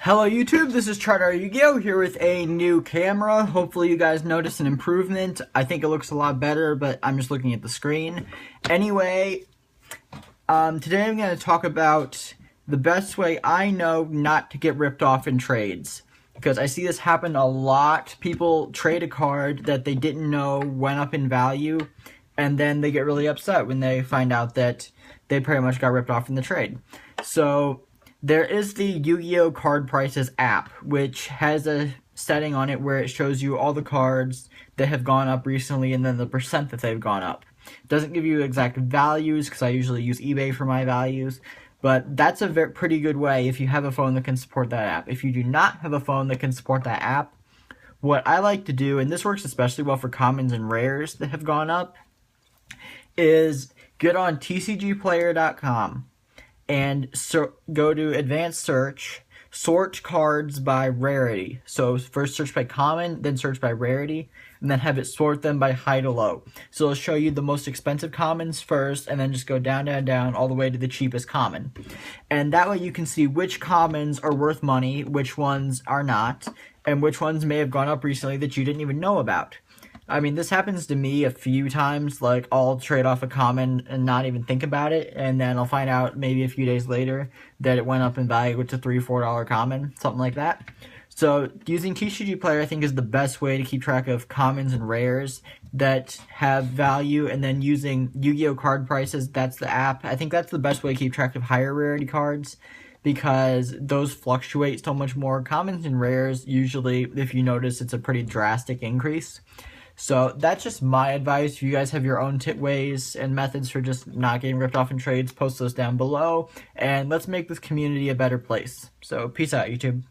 Hello YouTube, this is ChardarYuGiOh here with a new camera. Hopefully you guys notice an improvement. I think it looks a lot better, but I'm just looking at the screen. Anyway, today I'm going to talk about the best way I know not to get ripped off in trades. Because I see this happen a lot. People trade a card that they didn't know went up in value, and then they get really upset when they find out that they pretty much got ripped off in the trade. So there is the Yu-Gi-Oh! Card Prices app, which has a setting on it where it shows you all the cards that have gone up recently and then the percent that they've gone up. It doesn't give you exact values because I usually use eBay for my values, but that's a pretty good way if you have a phone that can support that app. If you do not have a phone that can support that app, what I like to do, and this works especially well for commons and rares that have gone up, is get on tcgplayer.com. and go to advanced search, sort cards by rarity. So first search by common, then search by rarity, and then have it sort them by high to low. So it'll show you the most expensive commons first, and then just go down, down, down, all the way to the cheapest common. And that way you can see which commons are worth money, which ones are not, and which ones may have gone up recently that you didn't even know about. I mean, this happens to me a few times. Like, I'll trade off a common and not even think about it, and then I'll find out maybe a few days later that it went up in value to $3 or $4 common, something like that. So using TCG Player, I think, is the best way to keep track of commons and rares that have value, and then using Yu-Gi-Oh! Card Prices, that's the app. I think that's the best way to keep track of higher rarity cards, because those fluctuate so much more. Commons and rares, usually, if you notice, it's a pretty drastic increase. So that's just my advice. If you guys have your own ways and methods for just not getting ripped off in trades, post those down below. And let's make this community a better place. So peace out, YouTube.